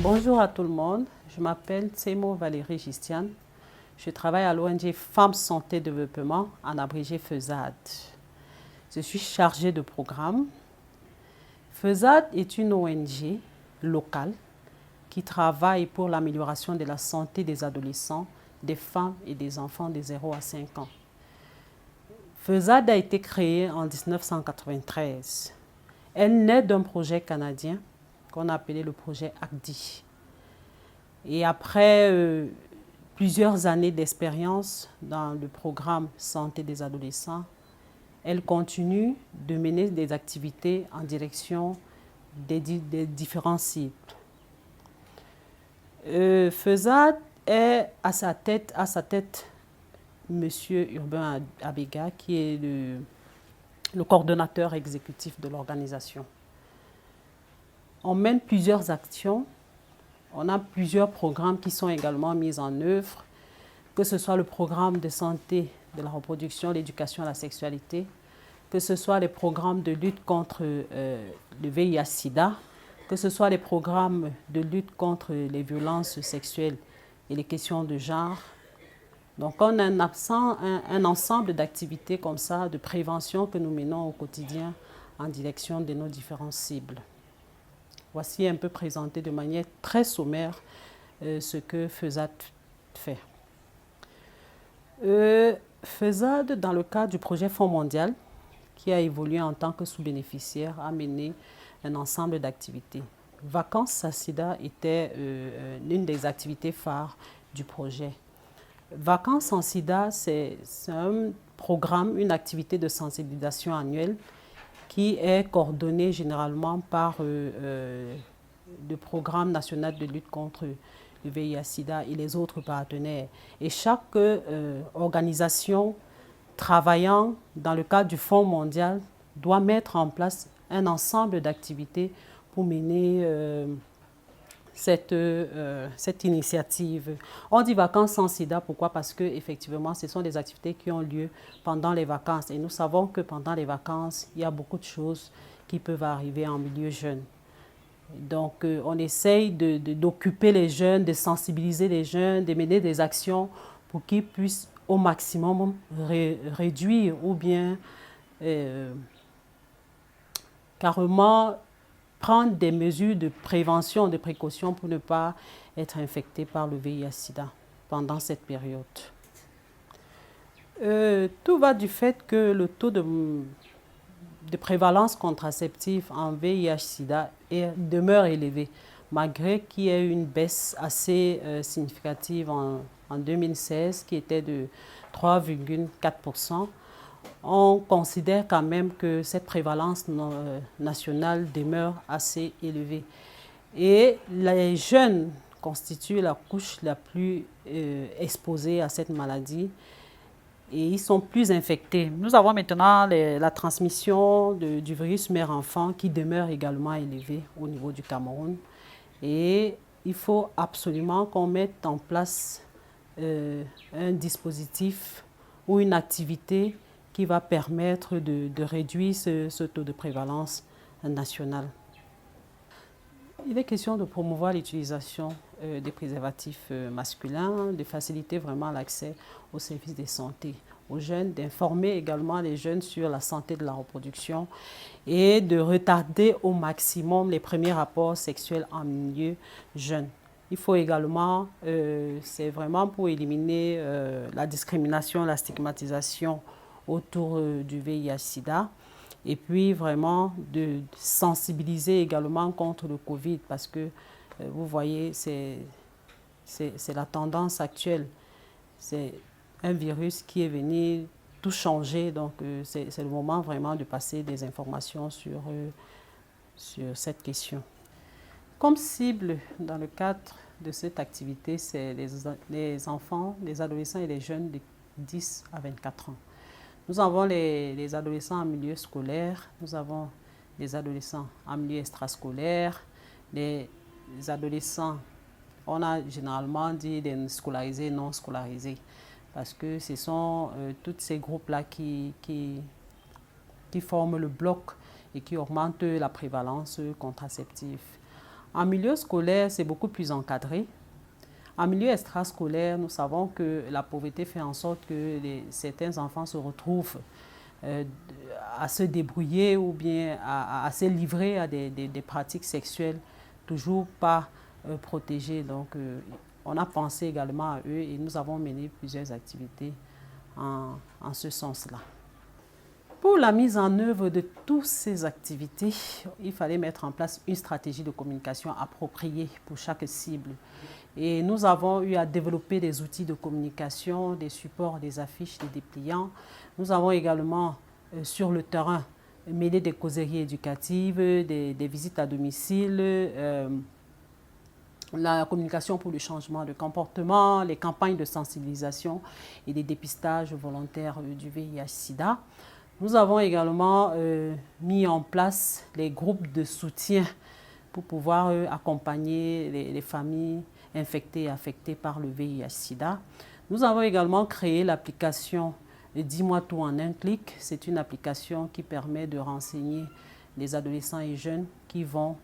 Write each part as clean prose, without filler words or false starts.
Bonjour à tout le monde, je m'appelle Tsemo Valérie Gistiane. Je travaille à l'ONG Femmes Santé Développement, en abrégé FESAD. Je suis chargée de programme. FESAD est une ONG locale qui travaille pour l'amélioration de la santé des adolescents, des femmes et des enfants de 0 à 5 ans. FESAD a été créée en 1993. Elle naît d'un projet canadien qu'on a appelé le projet ACDI. Et après plusieurs années d'expérience dans le programme Santé des adolescents, elle continue de mener des activités en direction des différents cibles. FESAD est à sa tête M. Urbain Abega, qui est le coordonnateur exécutif de l'organisation. On mène plusieurs actions. On a plusieurs programmes qui sont également mis en œuvre, que ce soit le programme de santé de la reproduction, l'éducation à la sexualité, que ce soit les programmes de lutte contre le VIH-Sida, que ce soit les programmes de lutte contre les violences sexuelles et les questions de genre. Donc on a un ensemble d'activités comme ça, de prévention que nous menons au quotidien en direction de nos différentes cibles. Voici un peu présenté de manière très sommaire ce que FESAD fait. FESAD, dans le cadre du projet Fonds mondial, qui a évolué en tant que sous-bénéficiaire, a mené un ensemble d'activités. Vacances sans sida était l'une des activités phares du projet. Vacances sans sida, c'est un programme, une activité de sensibilisation annuelle qui est coordonné généralement par le programme national de lutte contre le VIH-Sida et les autres partenaires. Et chaque organisation travaillant dans le cadre du Fonds mondial doit mettre en place un ensemble d'activités pour mener cette initiative. On dit vacances sans sida, pourquoi? Parce que effectivement, ce sont des activités qui ont lieu pendant les vacances. Et nous savons que pendant les vacances, il y a beaucoup de choses qui peuvent arriver en milieu jeune. Donc, on essaye d'occuper les jeunes, de sensibiliser les jeunes, de mener des actions pour qu'ils puissent au maximum réduire ou bien carrément prendre des mesures de prévention, de précaution pour ne pas être infecté par le VIH-Sida pendant cette période. Tout va du fait que le taux de prévalence contraceptive en VIH-Sida demeure élevé, malgré qu'il y ait une baisse assez significative en 2016, qui était de 3,4%. On considère quand même que cette prévalence nationale demeure assez élevée. Et les jeunes constituent la couche la plus exposée à cette maladie et ils sont plus infectés. Nous avons maintenant la transmission du virus mère-enfant qui demeure également élevée au niveau du Cameroun. Et il faut absolument qu'on mette en place un dispositif ou une activité qui va permettre de réduire ce taux de prévalence national. Il est question de promouvoir l'utilisation des préservatifs masculins, de faciliter vraiment l'accès aux services de santé aux jeunes, d'informer également les jeunes sur la santé de la reproduction et de retarder au maximum les premiers rapports sexuels en milieu jeune. Il faut également, c'est vraiment pour éliminer la discrimination, la stigmatisation autour du VIH-Sida. Et puis vraiment de sensibiliser également contre le Covid parce que vous voyez, c'est la tendance actuelle. C'est un virus qui est venu tout changer. Donc c'est le moment vraiment de passer des informations sur cette question. Comme cible dans le cadre de cette activité, c'est les enfants, les adolescents et les jeunes de 10 à 24 ans. Nous avons les adolescents en milieu scolaire, nous avons les adolescents en milieu extrascolaire, les adolescents, on a généralement dit des scolarisés, non scolarisés, parce que ce sont tous ces groupes-là qui forment le bloc et qui augmentent la prévalence contraceptive. En milieu scolaire, c'est beaucoup plus encadré. En milieu extrascolaire, nous savons que la pauvreté fait en sorte que certains enfants se retrouvent euh, à se débrouiller ou bien à se livrer à des pratiques sexuelles toujours pas protégées. Donc, on a pensé également à eux et nous avons mené plusieurs activités en ce sens-là. Pour la mise en œuvre de toutes ces activités, il fallait mettre en place une stratégie de communication appropriée pour chaque cible. Et nous avons eu à développer des outils de communication, des supports, des affiches, des dépliants. Nous avons également, sur le terrain, mêlé des causeries éducatives, des visites à domicile, la communication pour le changement de comportement, les campagnes de sensibilisation et des dépistages volontaires du VIH-Sida. Nous avons également mis en place les groupes de soutien pour pouvoir accompagner les familles infectées et affectées par le VIH-Sida. Nous avons également créé l'application Dis-moi tout en un clic. C'est une application qui permet de renseigner les adolescents et jeunes qui vont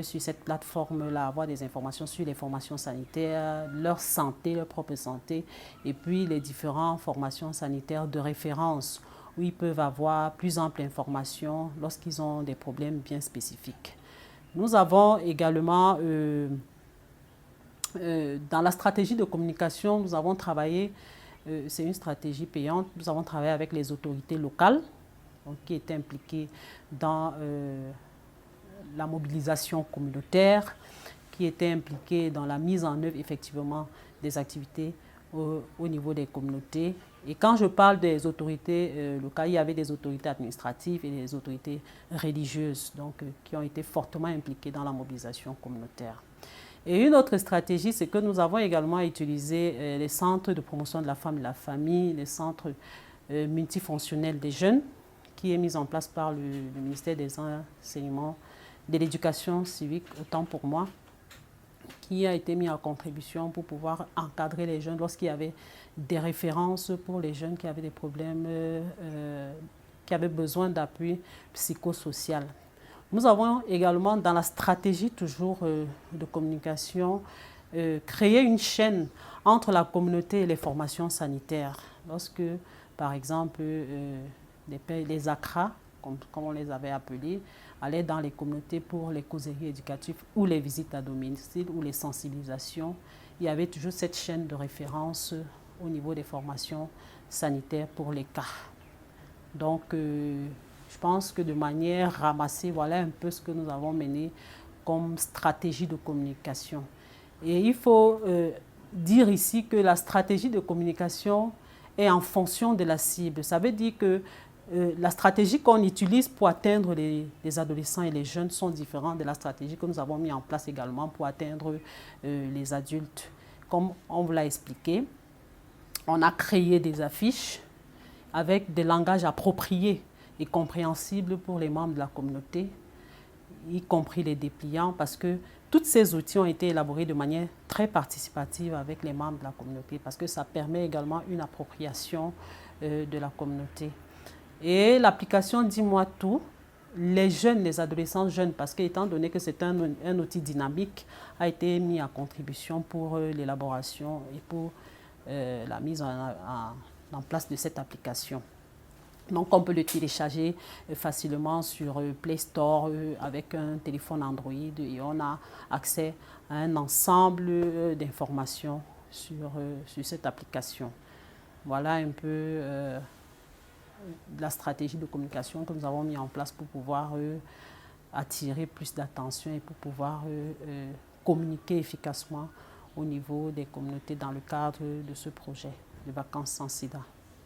sur cette plateforme-là avoir des informations sur les formations sanitaires, leur santé, leur propre santé, et puis les différentes formations sanitaires de référence où ils peuvent avoir plus ample information lorsqu'ils ont des problèmes bien spécifiques. Nous avons également, dans la stratégie de communication, nous avons travaillé, c'est une stratégie payante, nous avons travaillé avec les autorités locales donc, qui étaient impliquées dans la mobilisation communautaire, qui étaient impliquées dans la mise en œuvre effectivement des activités au niveau des communautés. Et quand je parle des autorités locales, il y avait des autorités administratives et des autorités religieuses donc, qui ont été fortement impliquées dans la mobilisation communautaire. Et une autre stratégie, c'est que nous avons également utilisé les centres de promotion de la femme et de la famille, les centres multifonctionnels des jeunes, qui est mis en place par le ministère des Enseignements, de l'Éducation civique, autant pour moi, qui a été mis en contribution pour pouvoir encadrer les jeunes lorsqu'il y avait des références pour les jeunes qui avaient des problèmes, qui avaient besoin d'appui psychosocial. Nous avons également, dans la stratégie toujours de communication, créé une chaîne entre la communauté et les formations sanitaires. Lorsque, par exemple, les ACRA, comme on les avait appelés, allaient dans les communautés pour les causeries éducatives ou les visites à domicile ou les sensibilisations, il y avait toujours cette chaîne de référence au niveau des formations sanitaires pour les cas. Donc, je pense que de manière ramassée, voilà un peu ce que nous avons mené comme stratégie de communication. Et il faut dire ici que la stratégie de communication est en fonction de la cible. Ça veut dire que la stratégie qu'on utilise pour atteindre les adolescents et les jeunes sont différentes de la stratégie que nous avons mis en place également pour atteindre les adultes. Comme on vous l'a expliqué, on a créé des affiches avec des langages appropriés et compréhensibles pour les membres de la communauté, y compris les dépliants, parce que tous ces outils ont été élaborés de manière très participative avec les membres de la communauté, parce que ça permet également une appropriation de la communauté. Et l'application Dis-moi tout, les jeunes, les adolescents jeunes, parce qu'étant donné que c'est un outil dynamique, a été mis à contribution pour l'élaboration et pour la mise en place de cette application. Donc, on peut le télécharger facilement sur Play Store avec un téléphone Android et on a accès à un ensemble d'informations sur cette application. Voilà un peu la stratégie de communication que nous avons mis en place pour pouvoir attirer plus d'attention et pour pouvoir communiquer efficacement au niveau des communautés dans le cadre de ce projet de vacances sans sida.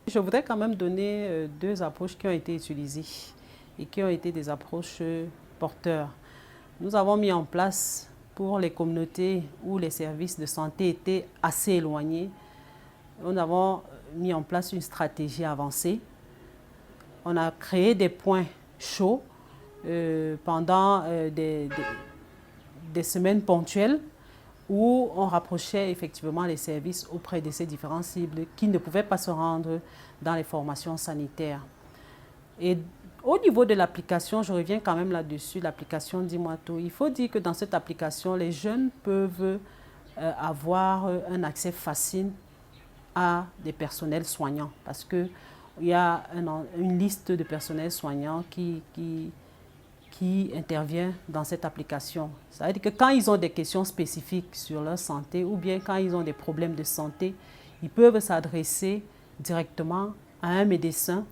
Je voudrais quand même donner deux approches qui ont été utilisées et qui ont été des approches porteurs. Nous avons mis en place pour les communautés où les services de santé étaient assez éloignés, nous avons mis en place une stratégie avancée. On a créé des points chauds pendant des semaines ponctuelles où on rapprochait effectivement les services auprès de ces différentes cibles qui ne pouvaient pas se rendre dans les formations sanitaires. Et Au niveau de l'application, je reviens quand même là-dessus, l'application Dis-moi tout. Il faut dire que dans cette application, les jeunes peuvent avoir un accès facile à des personnels soignants parce qu'il y a une liste de personnels soignants qui intervient dans cette application. Ça veut dire que quand ils ont des questions spécifiques sur leur santé ou bien quand ils ont des problèmes de santé, ils peuvent s'adresser directement à un médecin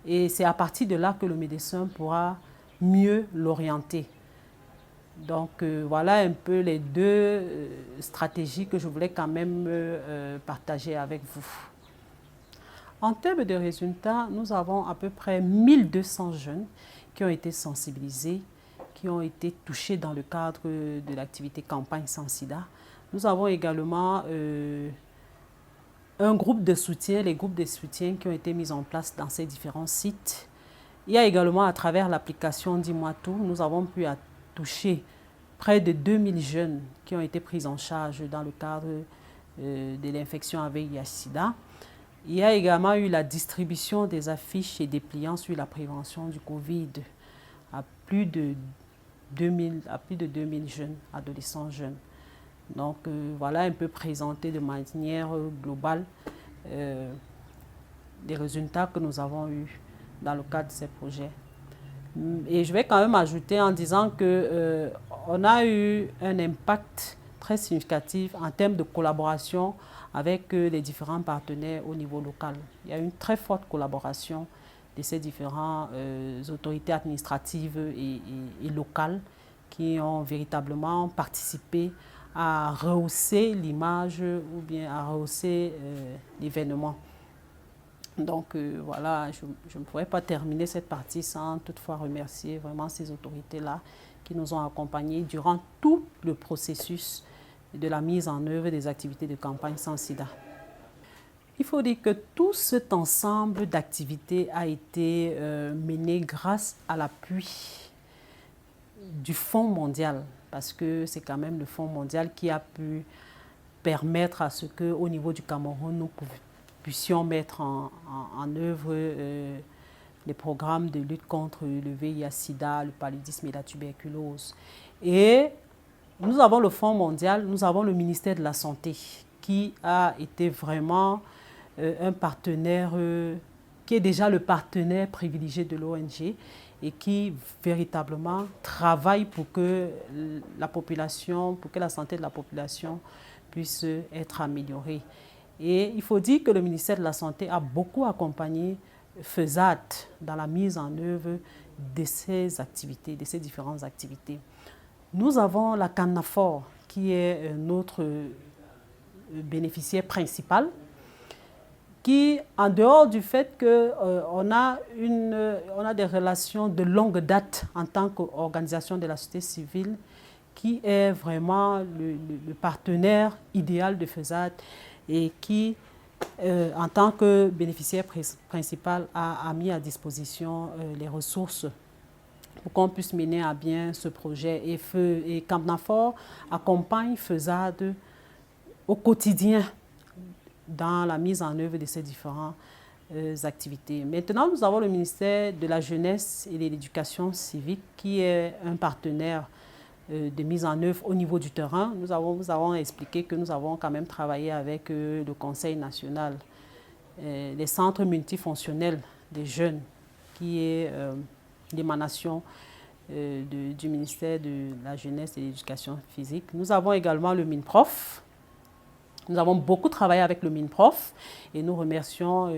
et c'est à partir de là que le médecin pourra mieux l'orienter. Donc voilà un peu les deux stratégies que je voulais quand même partager avec vous. En termes de résultats, nous avons à peu près 1200 jeunes qui ont été sensibilisés, qui ont été touchés dans le cadre de l'activité Campagne sans sida. Nous avons également un groupe de soutien, les groupes de soutien qui ont été mis en place dans ces différents sites. Il y a également à travers l'application Dis-moi tout, nous avons pu toucher près de 2000 jeunes qui ont été pris en charge dans le cadre de l'infection avec VIH-Sida. Il y a également eu la distribution des affiches et des pliants sur la prévention du Covid à plus de 2000 jeunes, adolescents jeunes. Donc voilà un peu présenté de manière globale les résultats que nous avons eus dans le cadre de ces projets. Et je vais quand même ajouter en disant qu'on a eu un impact très significatif en termes de collaboration avec les différents partenaires au niveau local. Il y a une très forte collaboration de ces différentes autorités administratives et locales qui ont véritablement participé à rehausser l'image ou bien à rehausser l'événement. Donc voilà, je ne pourrais pas terminer cette partie sans toutefois remercier vraiment ces autorités-là qui nous ont accompagnés durant tout le processus de la mise en œuvre des activités de campagne sans sida. Il faut dire que tout cet ensemble d'activités a été mené grâce à l'appui du Fonds mondial, parce que c'est quand même le Fonds mondial qui a pu permettre à ce qu'au niveau du Cameroun, nous puissions mettre en œuvre les programmes de lutte contre le VIH-Sida, le paludisme et la tuberculose. Et nous avons le Fonds mondial, nous avons le ministère de la Santé qui a été vraiment un partenaire, qui est déjà le partenaire privilégié de l'ONG et qui véritablement travaille pour que la population, pour que la santé de la population puisse être améliorée. Et il faut dire que le ministère de la Santé a beaucoup accompagné FESAD dans la mise en œuvre de ces activités, de ces différentes activités. Nous avons la CANAFOR qui est notre bénéficiaire principal, qui, en dehors du fait qu'on a des relations de longue date en tant qu'organisation de la société civile, qui est vraiment le partenaire idéal de FESAD et qui, en tant que bénéficiaire principal, a mis à disposition les ressources pour qu'on puisse mener à bien ce projet. Et CANAFOR accompagne FESAD au quotidien dans la mise en œuvre de ces différentes activités. Maintenant, nous avons le ministère de la Jeunesse et de l'Éducation civique qui est un partenaire de mise en œuvre au niveau du terrain. Nous avons expliqué que nous avons quand même travaillé avec le Conseil national, les centres multifonctionnels des jeunes, qui est l'émanation du ministère de la Jeunesse et de l'Éducation physique. Nous avons également le MINPROF. Nous avons beaucoup travaillé avec le MINPROF et nous remercions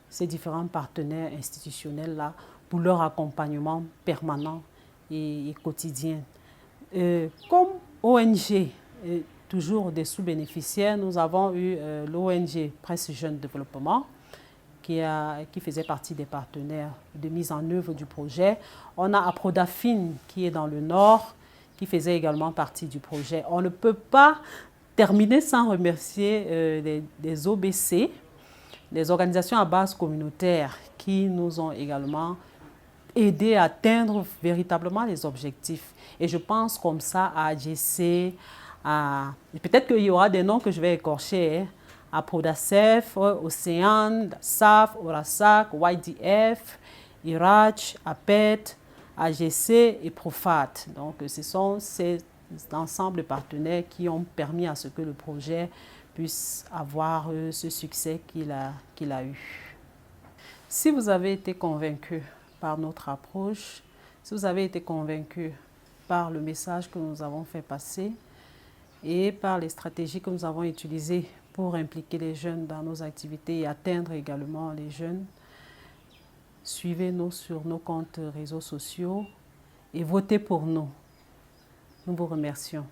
ces différents partenaires institutionnels-là pour leur accompagnement permanent et quotidien. Comme ONG, toujours des sous-bénéficiaires, nous avons eu l'ONG Presse Jeune Développement qui faisait partie des partenaires de mise en œuvre du projet. On a Aprodafine qui est dans le Nord, qui faisait également partie du projet. On ne peut pas terminer sans remercier les OBC, les organisations à base communautaire qui nous ont également aidé à atteindre véritablement les objectifs. Et je pense comme ça à AGC, peut-être qu'il y aura des noms que je vais écorcher, à Prodacef, Océane, SAF, Orasac, YDF IRACH, APET, AGC et Profat. Donc, ce sont ces ensembles de partenaires qui ont permis à ce que le projet puisse avoir ce succès qu'il a eu. Si vous avez été convaincu par notre approche, si vous avez été convaincu par le message que nous avons fait passer et par les stratégies que nous avons utilisées pour impliquer les jeunes dans nos activités et atteindre également les jeunes, suivez-nous sur nos comptes réseaux sociaux et votez pour nous. Nous vous remercions.